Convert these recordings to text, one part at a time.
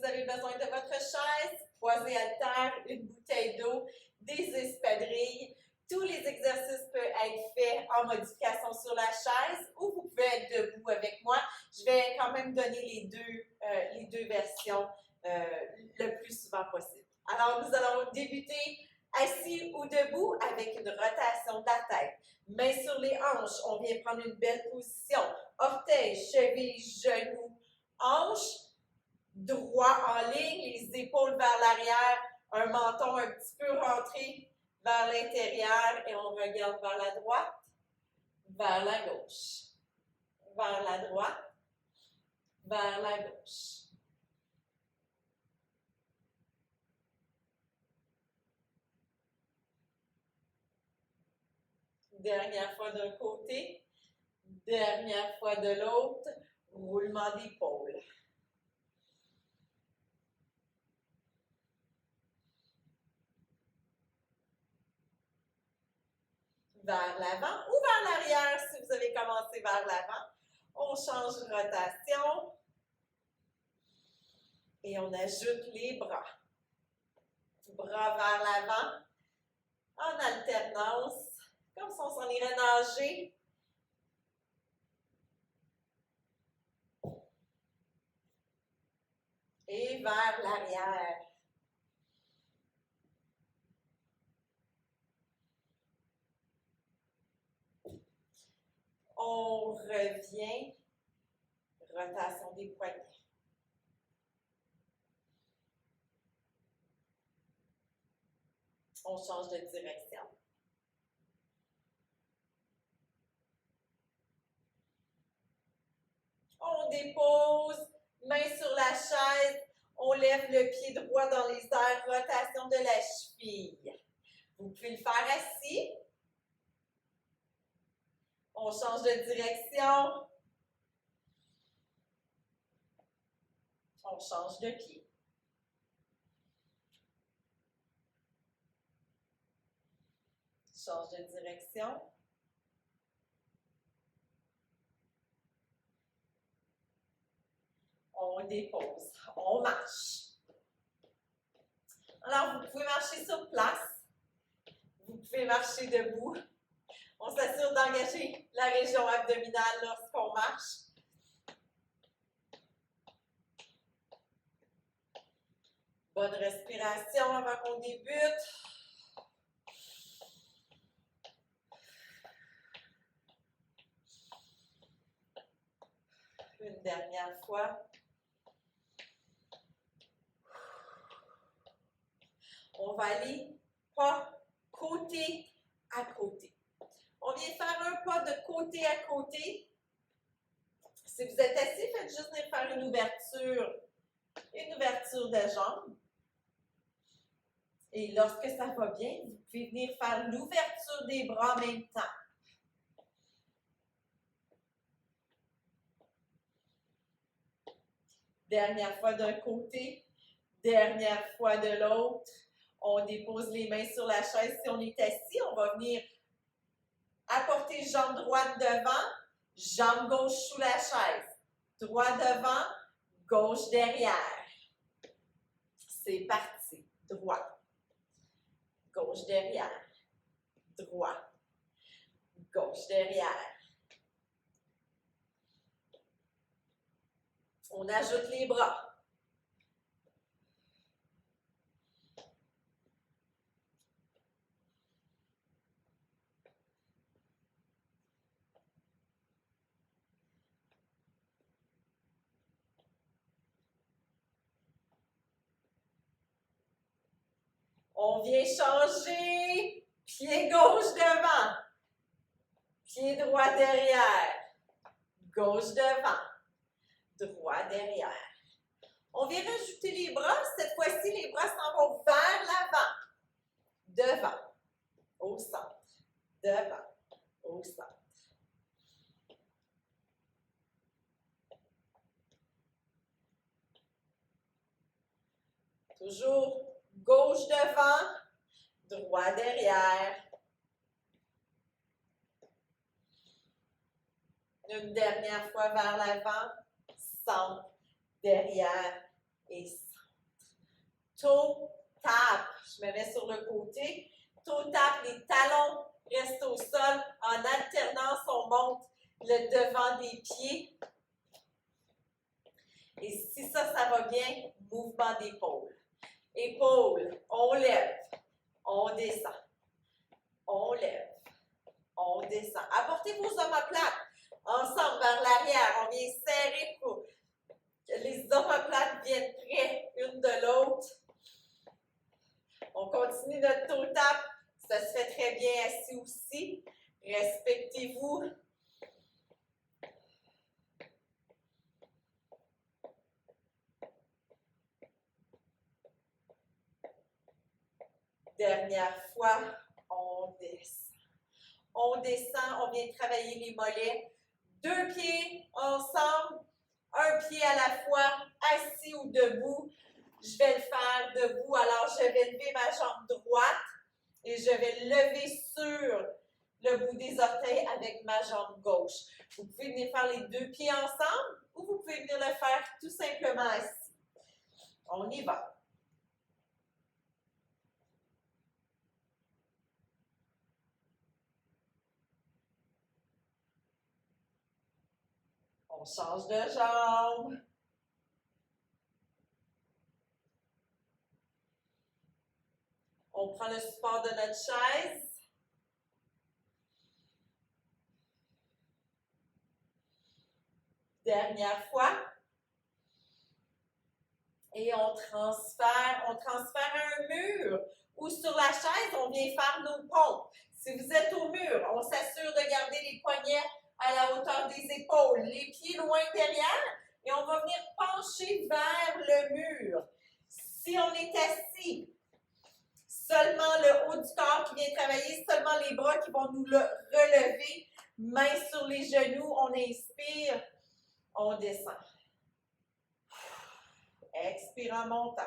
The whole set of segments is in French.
vous avez besoin de votre chaise, poids et haltères, une bouteille d'eau, des espadrilles. Tous les exercices peuvent être faits en modification sur la chaise ou vous pouvez être debout avec moi. Je vais quand même donner les deux versions le plus souvent possible. Alors, nous allons débuter assis ou debout avec une rotation de la tête. Mains sur les hanches, on vient prendre une belle position. Orteils, chevilles, genoux, hanches, droit en ligne, les épaules vers l'arrière, un menton un petit peu rentré vers l'intérieur et on regarde vers la droite, vers la gauche, vers la droite, vers la gauche. Dernière fois d'un côté, dernière fois de l'autre, roulement d'épaule. Vers l'avant ou vers l'arrière si vous avez commencé vers l'avant. On change de rotation et on ajoute les bras. Bras vers l'avant en alternance, comme si on s'en irait nager. Et vers l'arrière. On revient, rotation des poignets. On change de direction. On dépose, main sur la chaise, on lève le pied droit dans les airs, rotation de la cheville. Vous pouvez le faire assis. On change de direction. On change de pied. Change de direction. On dépose. On marche. Alors, vous pouvez marcher sur place. Vous pouvez marcher debout. On s'assure d'engager la région abdominale lorsqu'on marche. Bonne respiration avant qu'on débute. Une dernière fois. On va aller pas côté à côté. On vient faire un pas de côté à côté. Si vous êtes assis, faites juste venir faire une ouverture de jambes. Et lorsque ça va bien, vous pouvez venir faire l'ouverture des bras en même temps. Dernière fois d'un côté, dernière fois de l'autre. On dépose les mains sur la chaise. Si on est assis, on va venir apporter jambe droite devant, jambe gauche sous la chaise. Droit devant, gauche derrière. C'est parti. Droit. Gauche derrière. Droit. Gauche derrière. On ajoute les bras. On vient changer. Pied gauche devant. Pied droit derrière. Gauche devant. Droit derrière. On vient rajouter les bras. Cette fois-ci, les bras s'en vont vers l'avant. Devant. Au centre. Devant. Au centre. Toujours gauche devant, droit derrière. Une dernière fois vers l'avant, centre, derrière et centre. Toe tap. Je me mets sur le côté. Toe tap, les talons restent au sol. En alternance, on monte le devant des pieds. Et si ça va bien, mouvement d'épaule. Épaules, on lève, on descend. On lève, on descend. Apportez vos omoplates ensemble vers l'arrière. On vient serrer pour que les omoplates viennent près une de l'autre. On continue notre toe tap. Ça se fait très bien assis aussi. Respectez-vous. Dernière fois, on descend. On descend, on vient travailler les mollets. 2 pieds ensemble, un pied à la fois, assis ou debout. Je vais le faire debout. Alors, je vais lever ma jambe droite et je vais lever sur le bout des orteils avec ma jambe gauche. Vous pouvez venir faire les 2 pieds ensemble ou vous pouvez venir le faire tout simplement assis. On y va. On change de jambe. On prend le support de notre chaise. Dernière fois. Et on transfère à un mur ou sur la chaise, on vient faire nos pompes. Si vous êtes au mur, on s'assure de garder les poignets à la hauteur des épaules, les pieds loin derrière et on va venir pencher vers le mur. Si on est assis, seulement le haut du corps qui vient travailler, seulement les bras qui vont nous le relever, mains sur les genoux, on inspire, on descend. Expire en montant.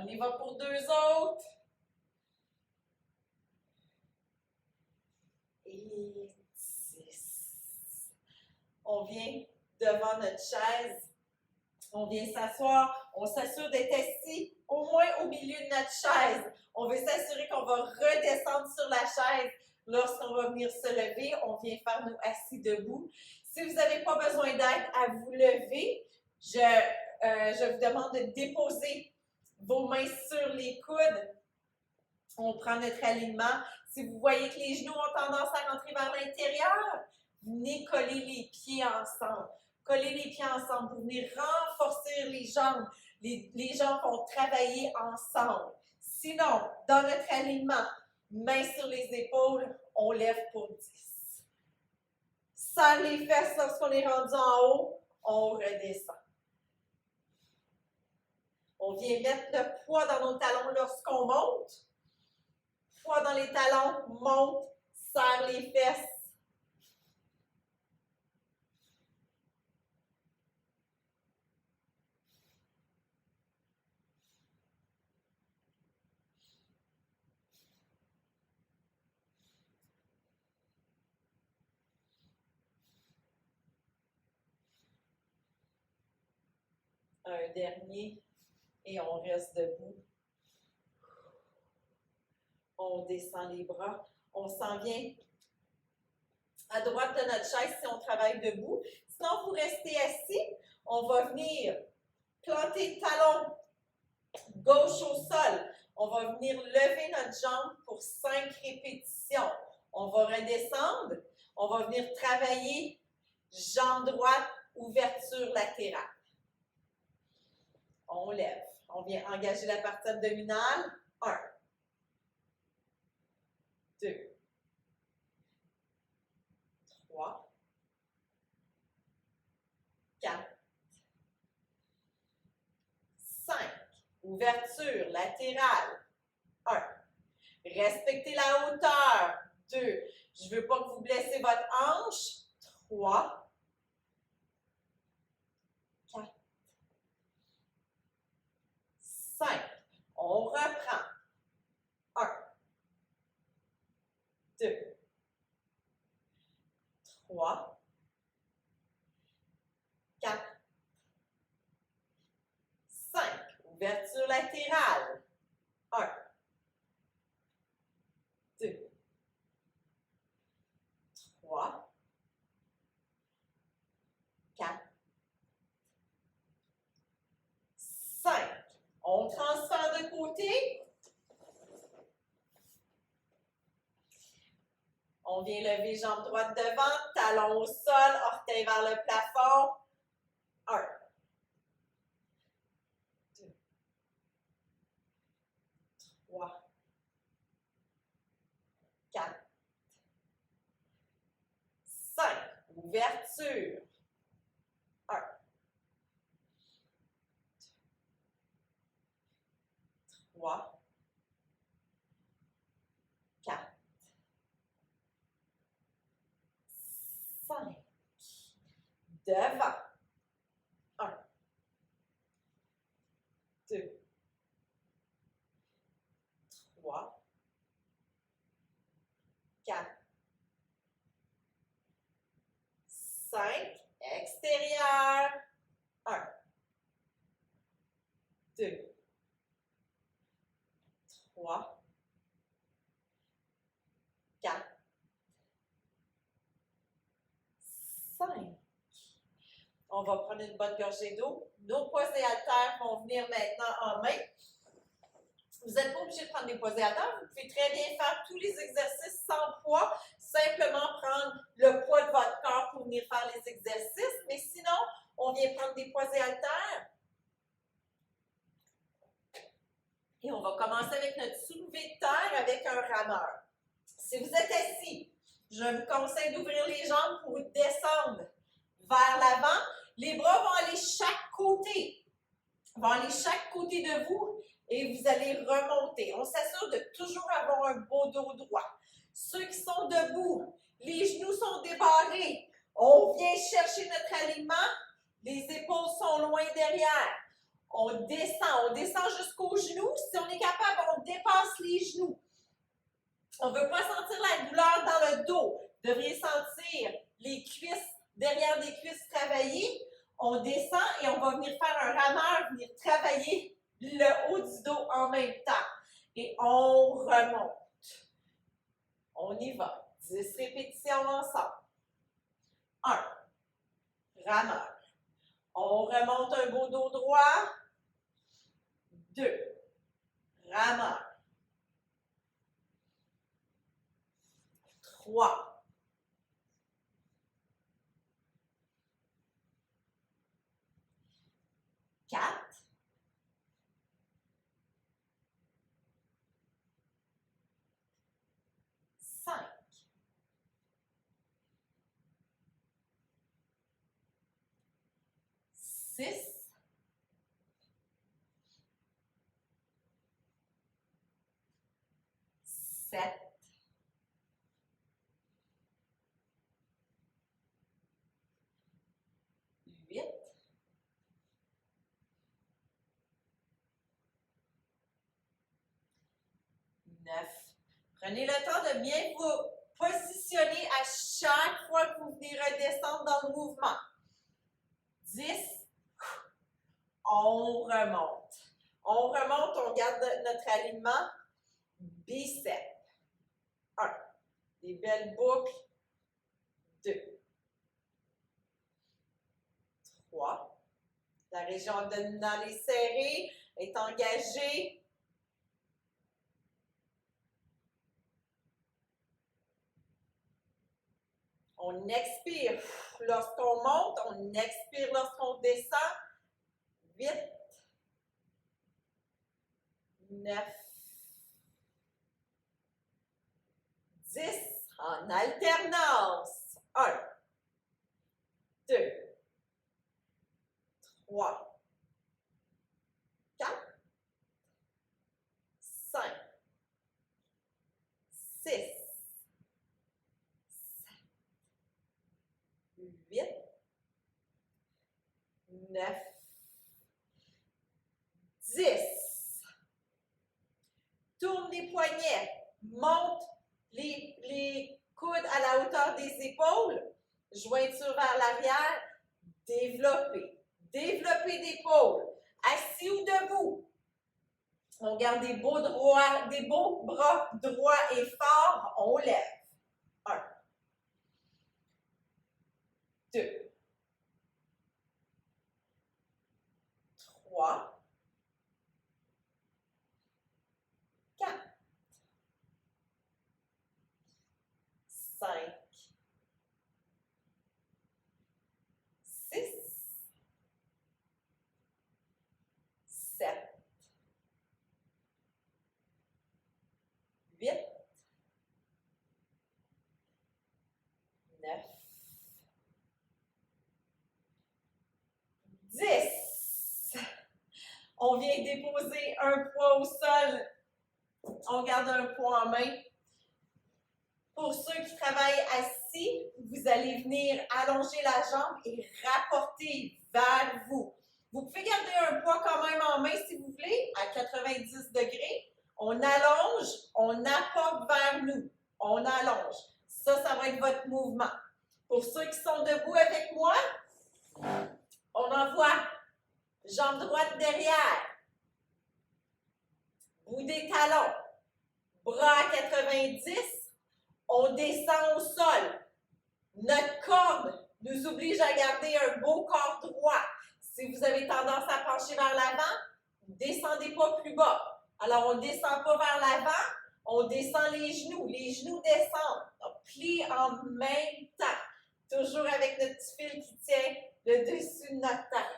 On y va pour 2 autres. Et 10. On vient devant notre chaise. On vient s'asseoir. On s'assure d'être assis au moins au milieu de notre chaise. On veut s'assurer qu'on va redescendre sur la chaise. Lorsqu'on va venir se lever, on vient faire nos assis debout. Si vous n'avez pas besoin d'aide à vous lever, je vous demande de déposer vos mains sur les coudes. On prend notre alignement. Si vous voyez que les genoux ont tendance à rentrer vers l'intérieur, venez coller les pieds ensemble. Collez les pieds ensemble pour venir renforcer les jambes. Les jambes vont travailler ensemble. Sinon, dans notre alignement, mains sur les épaules, on lève pour 10. Serre les fesses lorsqu'on est rendu en haut, on redescend. On vient mettre le poids dans nos talons lorsqu'on monte. Poids dans les talons, monte, serre les fesses. Un dernier et on reste debout. On descend les bras. On s'en vient à droite de notre chaise si on travaille debout. Sinon, vous restez assis. On va venir planter le talon gauche au sol. On va venir lever notre jambe pour 5 répétitions. On va redescendre. On va venir travailler jambe droite, ouverture latérale. On lève. On vient engager la partie abdominale. 1, 2, 3, 4, 5. Ouverture latérale. 1. Respectez la hauteur. 2. Je ne veux pas que vous blessez votre hanche. 3, 4, latérales. 1, 2, 3, 4, 5. On transfère de côté. On vient lever jambe droite devant, talon au sol, orteil vers le plafond. 1, 2, 3, 4, 5. Ouverture. 1, 3, 4, 5. Devant. 1, 2, 3, 4, 5. Extérieur. 1, 2, 3, 4, 5. On va prendre une bonne gorgée d'eau. Nos posés haltères vont venir maintenant en main. Vous n'êtes pas obligé de prendre des posés haltères. Vous pouvez très bien faire tous les exercices sans poids. Simplement prendre le poids de votre corps pour venir faire les exercices. Mais sinon, on vient prendre des posés haltères. Et on va commencer avec notre soulevé de terre avec un rameur. Si vous êtes assis, je vous conseille d'ouvrir les jambes pour descendre vers l'avant. Les bras vont aller chaque côté. Vont aller chaque côté de vous et vous allez remonter. On s'assure de toujours avoir un beau dos droit. Ceux qui sont debout, les genoux sont débarrés. On vient chercher notre alignement. Les épaules sont loin derrière. On descend jusqu'aux genoux. Si on est capable, on dépasse les genoux. On ne veut pas sentir la douleur dans le dos. Vous devriez sentir les cuisses, derrière des cuisses travailler. On descend et on va venir faire un rameur, venir travailler le haut du dos en même temps. Et on remonte. On y va. 10 répétitions ensemble. 1. Rameur. On remonte un beau dos droit. 2. Rameur. 3. 4. 5. 6. 7. 8. 9. Prenez le temps de bien vous positionner à chaque fois que vous venez redescendre dans le mouvement. 10. On remonte. On remonte, on garde notre alignement. Biceps. 1. Des belles boucles. 2. 3. La région abdominale est serrée, est engagée. On expire lorsqu'on monte, on expire lorsqu'on descend. 8, 9, 10, en alternance. 1, 2, 3, 4, 5, 6, 8, 9, 10. Tourne les poignets. Monte les coudes à la hauteur des épaules. Jointure vers l'arrière. Développer. Développer d'épaule. Assis ou debout. On garde des beaux bras droits et forts. On lève. 1, 2, 3, 4, 5, 6, 7, 8, 9, 10. On vient déposer un poids au sol. On garde un poids en main. Pour ceux qui travaillent assis, vous allez venir allonger la jambe et rapporter vers vous. Vous pouvez garder un poids quand même en main si vous voulez, à 90 degrés. On allonge, on apporte vers nous. On allonge. Ça va être votre mouvement. Pour ceux qui sont debout avec moi, on envoie jambe droite derrière, bout des talons, bras à 90, on descend au sol. Notre corde nous oblige à garder un beau corps droit. Si vous avez tendance à pencher vers l'avant, descendez pas plus bas. Alors, on ne descend pas vers l'avant, on descend les genoux descendent. On plie en même temps, toujours avec notre petit fil qui tient le dessus de notre tête.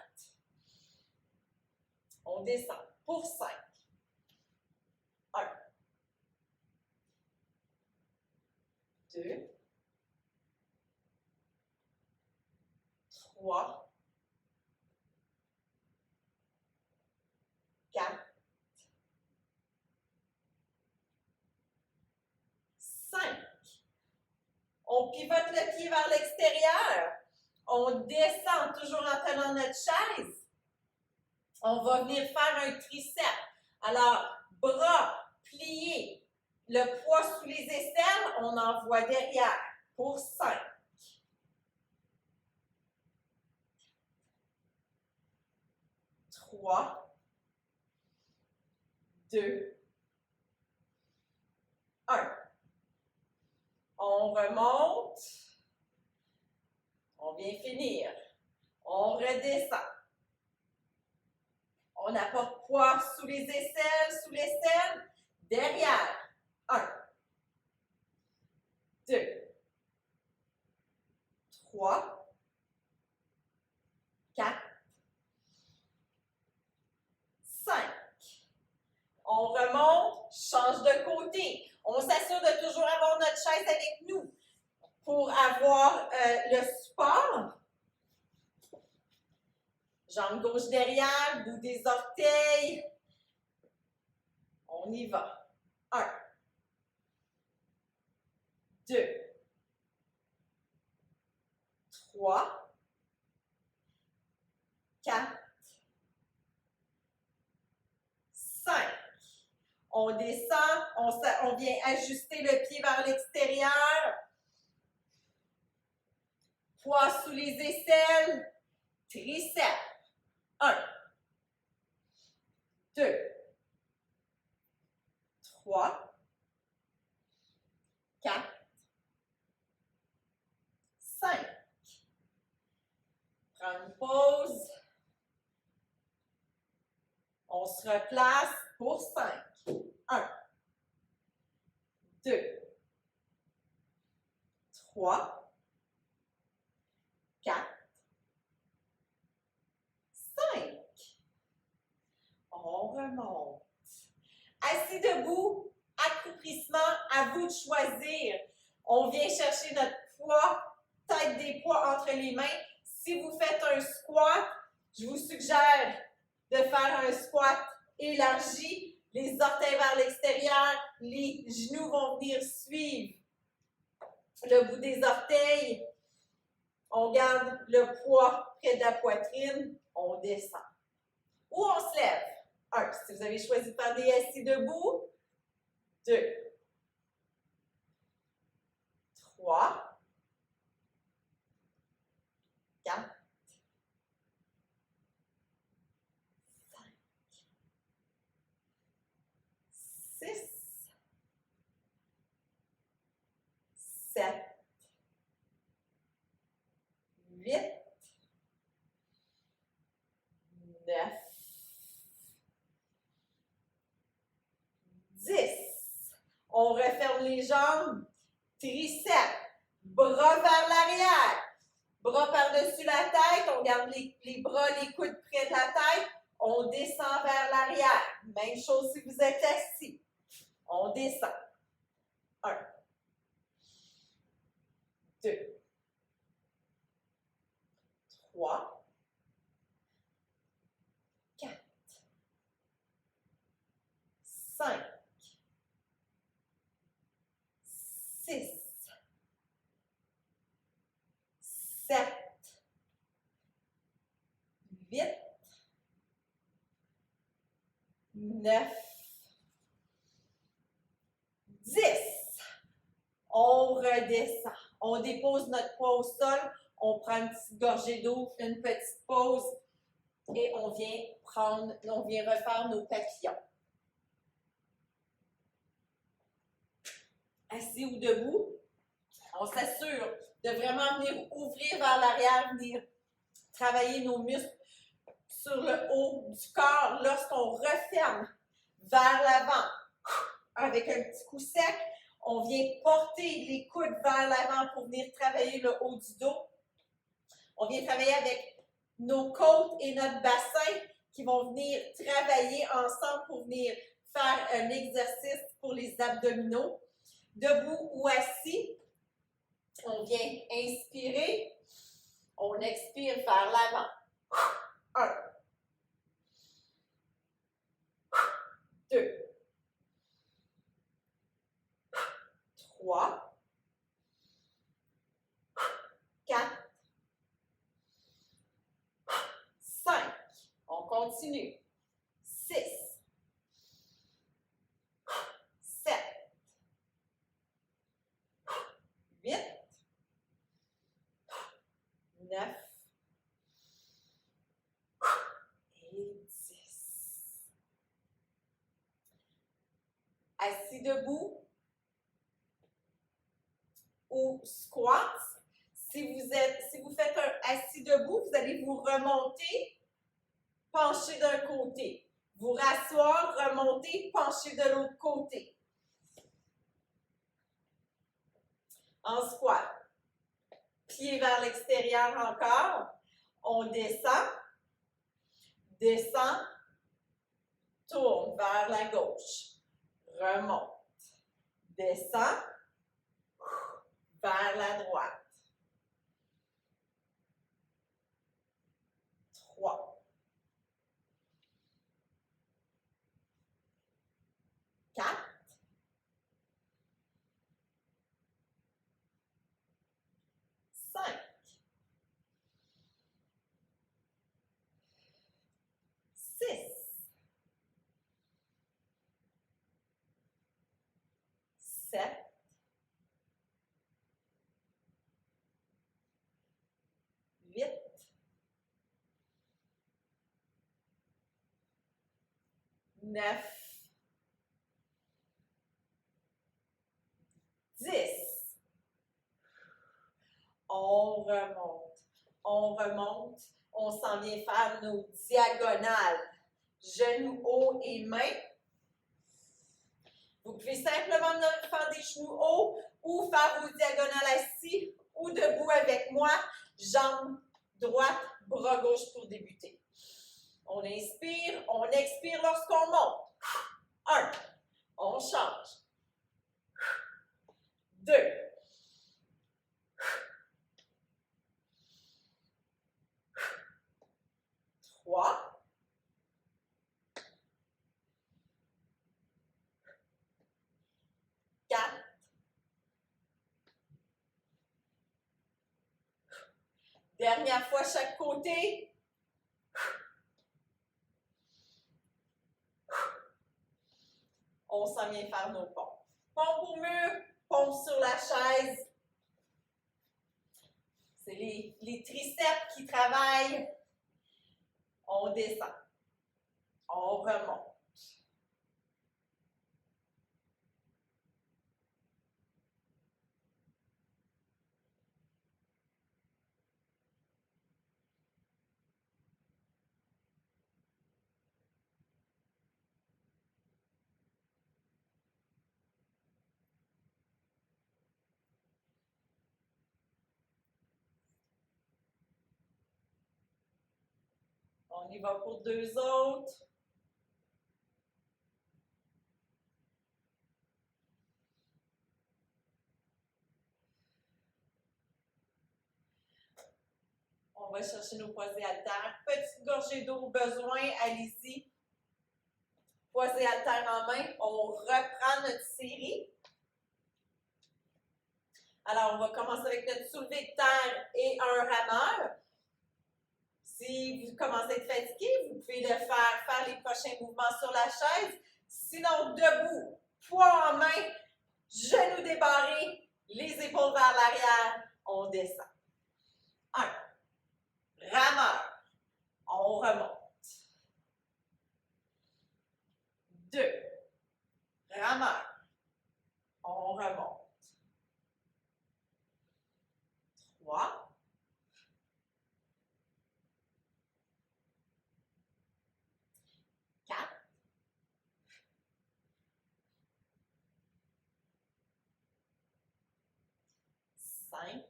On descend pour 5. 1, 2, 3, 4, 5. On pivote le pied vers l'extérieur. On descend toujours en tenant notre chaise. On va venir faire un tricep. Alors, bras pliés. Le poids sous les aisselles, on envoie derrière pour 5. 3, 2, 1. On remonte. On vient finir. On redescend. On apporte poids sous les aisselles, derrière. 1, 2, 3, 4, 5. On remonte, change de côté. On s'assure de toujours avoir notre chaise avec nous pour avoir le support. Jambe gauche derrière, bout des orteils. On y va. 1, 2, 3, 4, 5. On descend, on vient ajuster le pied vers l'extérieur. Poids sous les aisselles, triceps. 1, 2, 3, 4, 5. Prends une pause. On se replace pour 5. 1, 2, 3, 4, 5. On remonte. Assis debout, accroupissement, à vous de choisir. On vient chercher notre poids, tête des poids entre les mains. Si vous faites un squat, je vous suggère de faire un squat élargi, les orteils vers l'extérieur, les genoux vont venir suivre le bout des orteils. On garde le poids près de la poitrine, on descend. Ou on se lève. 1, si vous avez choisi de faire des assis debout. 2, 3, 4, 5, On referme les jambes. Triceps. Bras vers l'arrière. Bras par-dessus la tête. On garde les bras, les coudes près de la tête. On descend vers l'arrière. Même chose si vous êtes assis. On descend. 1, 2, 3, 4, 5, 6, 7, 8, 9, 10. On redescend. On dépose notre poids au sol. On prend une petite gorgée d'eau, une petite pause et on vient refaire nos papillons. Assis ou debout, on s'assure de vraiment venir ouvrir vers l'arrière, venir travailler nos muscles sur le haut du corps lorsqu'on referme vers l'avant avec un petit coup sec. On vient porter les coudes vers l'avant pour venir travailler le haut du dos. On vient travailler avec nos côtes et notre bassin qui vont venir travailler ensemble pour venir faire un exercice pour les abdominaux. Debout ou assis, on vient inspirer, on expire vers l'avant. 1, 2, 3, 4, 5. On continue. 6, 7, 8, 9 et 10. Assis debout ou squat. Si vous faites un assis debout, vous allez vous remonter, pencher d'un côté. Vous rasseoir, remonter, pencher de l'autre côté. En squat. Pieds vers l'extérieur encore. On descend, descend, tourne vers la gauche. Remonte. Descend, vers la droite. 3, 4, 5, 6, 7, 8, 9, 10. On remonte. On remonte. On s'en vient faire nos diagonales. Genoux hauts et mains. Vous pouvez simplement faire des genoux hauts ou faire vos diagonales assis ou debout avec moi. Jambes droites, bras gauche pour débuter. On inspire, on expire lorsqu'on monte. 1, on change. 2, 3, 4, dernière fois chaque côté. On s'en vient faire nos pompes. Pompe au mur, pompe sur la chaise. C'est les triceps qui travaillent. On descend. On remonte. On y va pour 2 autres. On va chercher nos croisés haltères. Petite gorgée d'eau au besoin, allez-y. Croisés haltères en main. On reprend notre série. Alors, on va commencer avec notre soulevé de terre et un rameur. Si vous commencez à être fatigué, vous pouvez faire les prochains mouvements sur la chaise. Sinon, debout, poids en main, genoux débarrés, les épaules vers l'arrière, on descend. 1. Rameur, on remonte. 2. Rameur, on remonte. 3. 4. 5.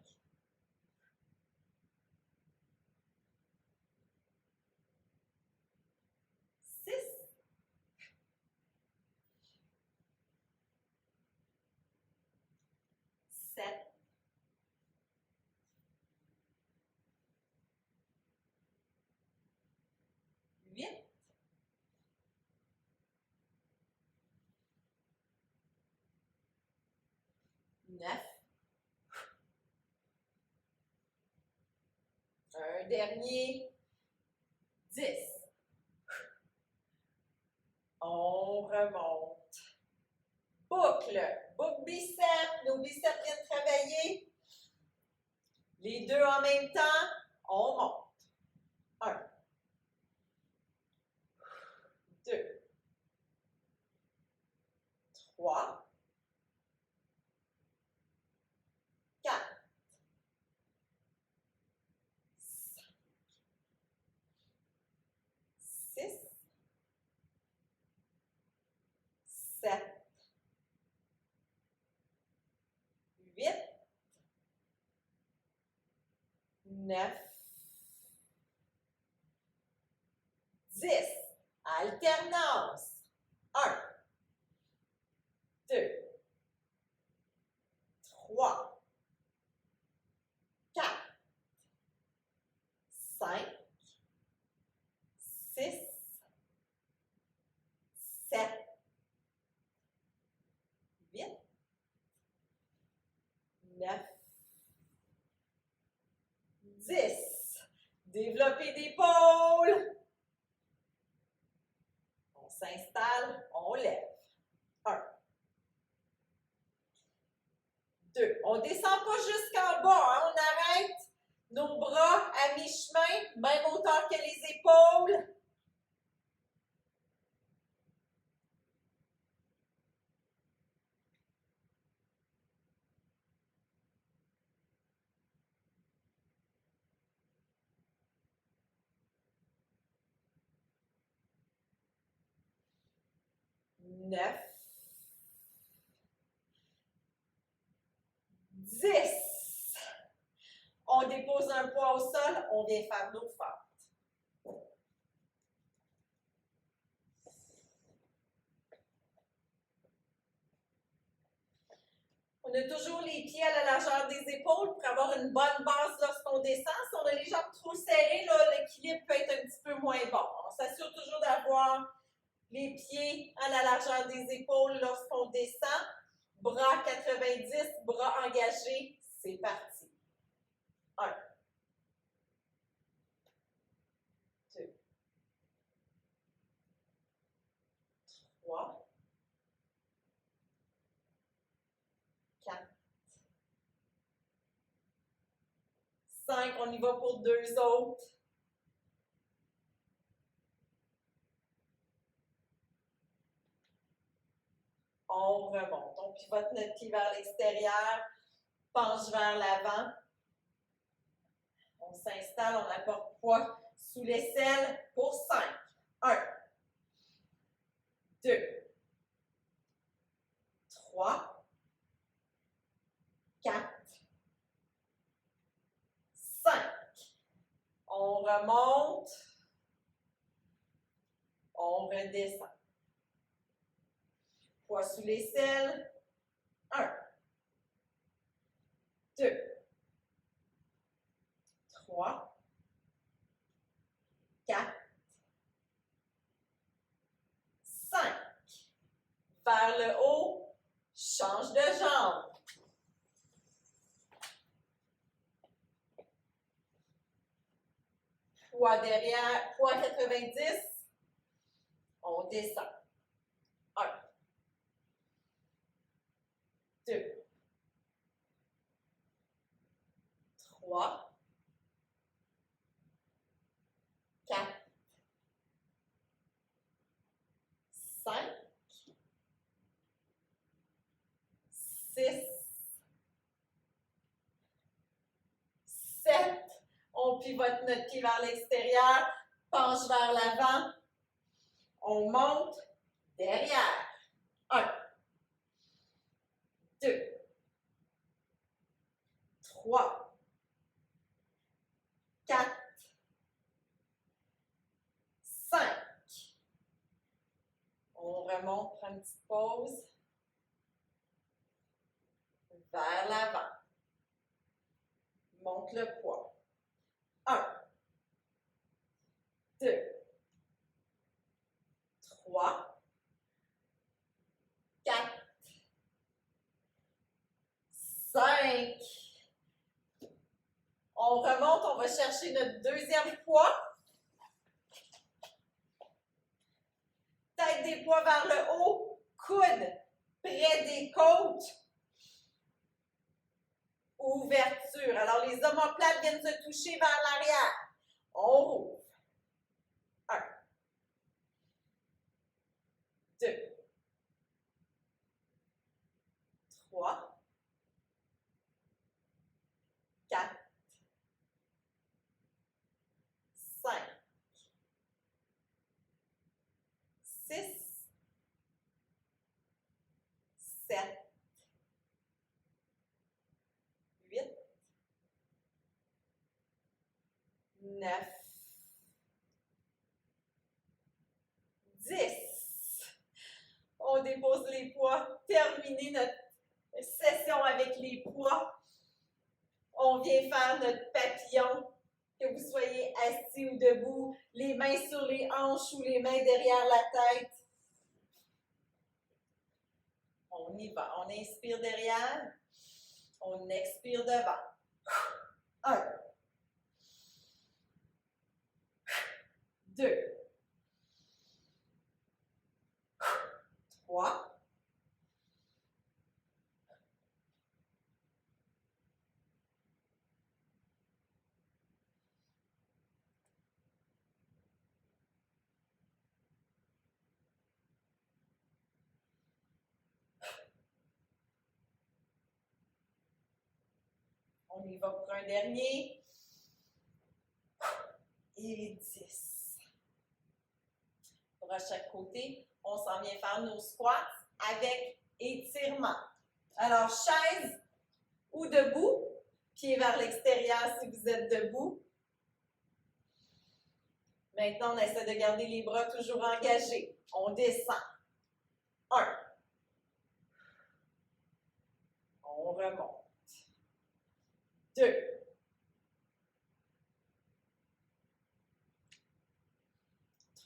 6. 7. 8. 9. Un dernier. 10. On remonte. Boucle. Boucle biceps. Nos biceps viennent travailler. Les deux en même temps. On monte. 1. 2. 3. 4. 6. 7. 8. 9. 10. Alternance. 1. 2. 3. 4. 5. 6. 7. 8. 9. 10. Développer d'épaule. On s'installe, on lève. 1. 2. On ne descend pas jusqu'en bas, hein? On arrête nos bras à mi-chemin, même hauteur que les épaules. Neuf. 10. On dépose un poids au sol, on vient faire nos fentes. On a toujours les pieds à la largeur des épaules pour avoir une bonne base lorsqu'on descend. Si on a les jambes trop serrées, l'équilibre peut être un petit peu moins bon. On s'assure toujours d'avoir les pieds à la largeur des épaules lorsqu'on descend. Bras 90, bras engagés, c'est parti. 1. 2. 3. 4. 5. On y va pour 2 autres. On remonte. On pivote notre pied vers l'extérieur, penche vers l'avant. On s'installe, on apporte poids sous l'aisselle pour 5. 1. 2. 3. 4. 5. On remonte. On redescend. Poids sous l'aisselle. 1, 2, 3, 4, 5. Vers le haut, change de jambe. Poids derrière, poids 90. On descend. 1, 2, 3, 4, 5, 6, 7. On pivote notre pied vers l'extérieur, penche vers l'avant. On monte derrière. 1, 2, 3, 4, 5. On remonte, prend une petite pause. Vers l'avant. Monte le poids. 1, 2, 3, 4, 5. On remonte, on va chercher notre deuxième poids. Tête des poids vers le haut, coude près des côtes. Ouverture. Alors, les omoplates viennent se toucher vers l'arrière. On rouvre. 1, 2, 3, 4, 5, 6, 7, 8, 9, 10. On dépose les poids. Terminer notre session avec les poids. On vient faire notre papillon. Que vous soyez assis ou debout, les mains sur les hanches ou les mains derrière la tête. On y va. On inspire derrière. On expire devant. 1, 2, 3, 4. On y va pour un dernier. Et 10. Pour chaque côté, on s'en vient faire nos squats avec étirement. Alors, chaise ou debout, pied vers l'extérieur si vous êtes debout. Maintenant, on essaie de garder les bras toujours engagés. On descend. 1. On remonte. 2.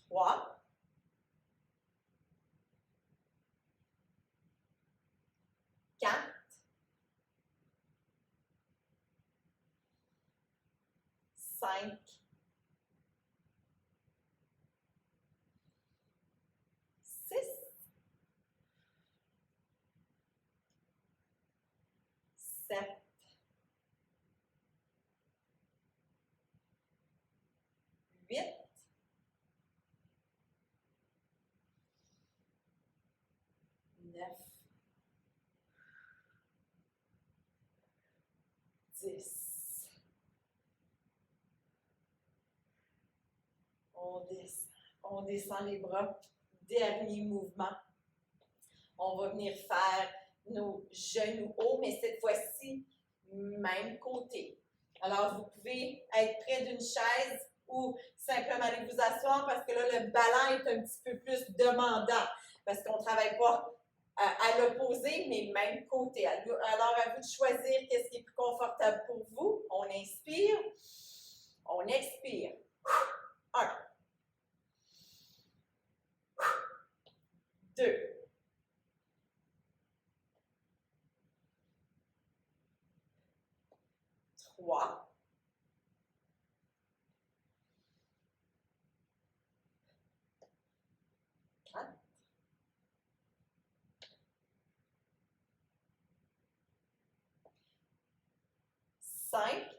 3. 4. 5. 6. 7. 8. 9. 10. On descend les bras. Dernier mouvement. On va venir faire nos genoux hauts, mais cette fois-ci, même côté. Alors, vous pouvez être près d'une chaise ou simplement aller vous asseoir parce que là, le ballon est un petit peu plus demandant parce qu'on ne travaille pas à l'opposé, mais même côté. Alors, à vous de choisir qu'est-ce qui est plus confortable pour vous. On inspire, on expire. 1, 2, 3, 4, 5.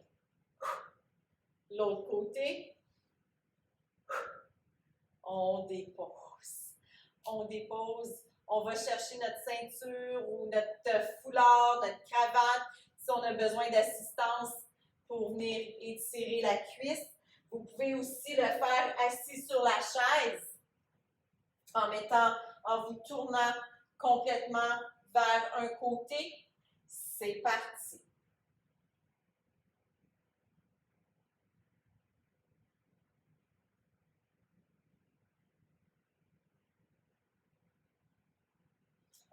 L'autre côté. On dépose. On dépose. On va chercher notre ceinture ou notre foulard, notre cravate. Si on a besoin d'assistance pour venir étirer la cuisse. Vous pouvez aussi le faire assis sur la chaise en vous tournant complètement vers un côté. C'est parti.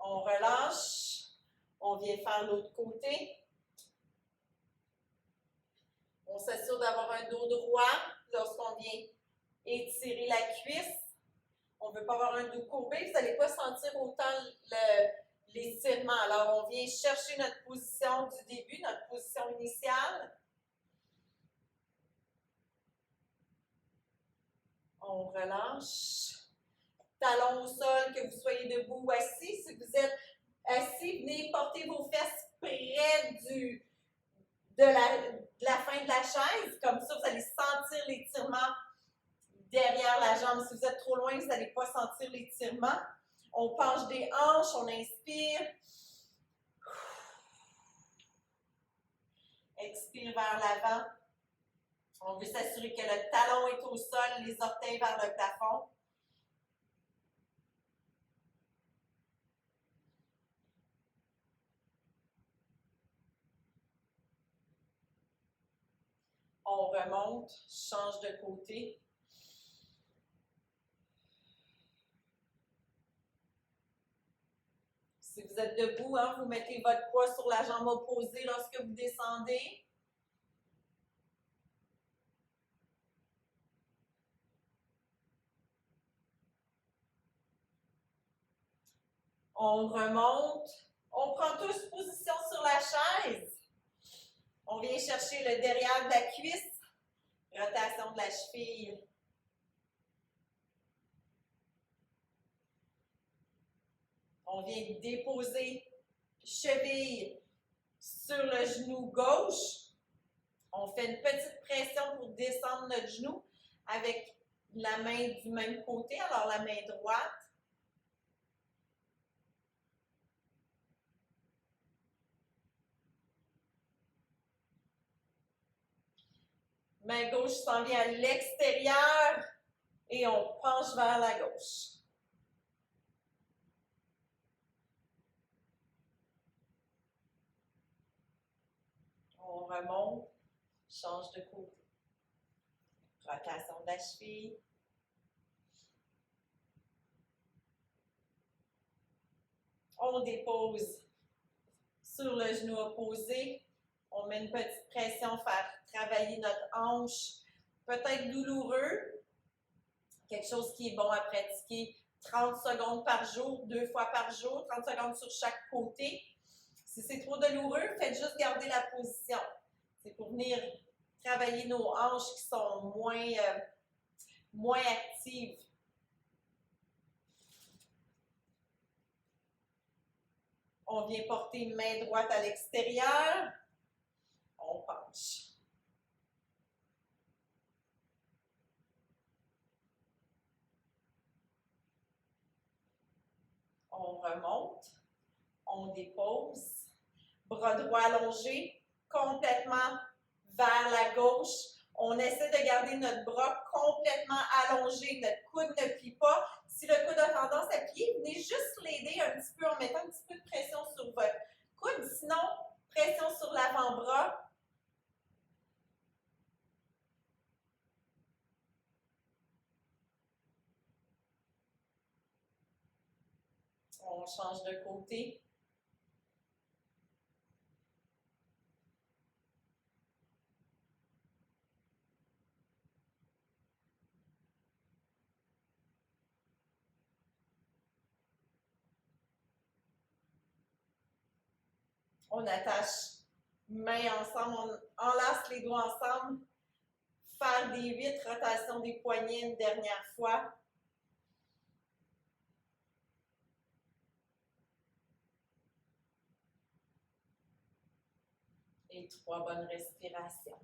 On relâche. On vient faire l'autre côté. On s'assure d'avoir un dos droit lorsqu'on vient étirer la cuisse. On ne veut pas avoir un dos courbé. Vous n'allez pas sentir autant l'étirement. Alors, on vient chercher notre position du début, notre position initiale. On relâche. Talons au sol, que vous soyez debout ou assis. Si vous êtes assis, venez porter vos fesses près de la fin de la chaise. Comme ça, vous allez sentir l'étirement derrière la jambe. Si vous êtes trop loin, vous n'allez pas sentir l'étirement. On penche des hanches, on inspire. Expire vers l'avant. On veut s'assurer que le talon est au sol, les orteils vers le plafond. On remonte, change de côté. Si vous êtes debout, vous mettez votre poids sur la jambe opposée lorsque vous descendez. On remonte. On prend tous position sur la chaise. On vient chercher le derrière de la cuisse. Rotation de la cheville. On vient déposer cheville sur le genou gauche. On fait une petite pression pour descendre notre genou avec la main du même côté, alors la main droite. Main gauche s'en vient à l'extérieur et on penche vers la gauche. On remonte, change de côté. Rotation de la cheville. On dépose sur le genou opposé. On met une petite pression, faire travailler notre hanche. Peut-être douloureux. Quelque chose qui est bon à pratiquer 30 secondes par jour, 2 fois par jour, 30 secondes sur chaque côté. Si c'est trop douloureux, faites juste garder la position. C'est pour venir travailler nos hanches qui sont moins actives. On vient porter main droite à l'extérieur. On penche. On remonte. On dépose. Bras droit allongé, complètement vers la gauche. On essaie de garder notre bras complètement allongé. Notre coude ne plie pas. Si le coude a tendance à plier, venez juste l'aider un petit peu en mettant un petit peu de pression sur votre coude. Sinon, pression sur l'avant-bras. On change de côté. On attache mains ensemble, on enlace les doigts ensemble. Faire des 8 rotations des poignets une dernière fois. Et 3 bonnes respirations.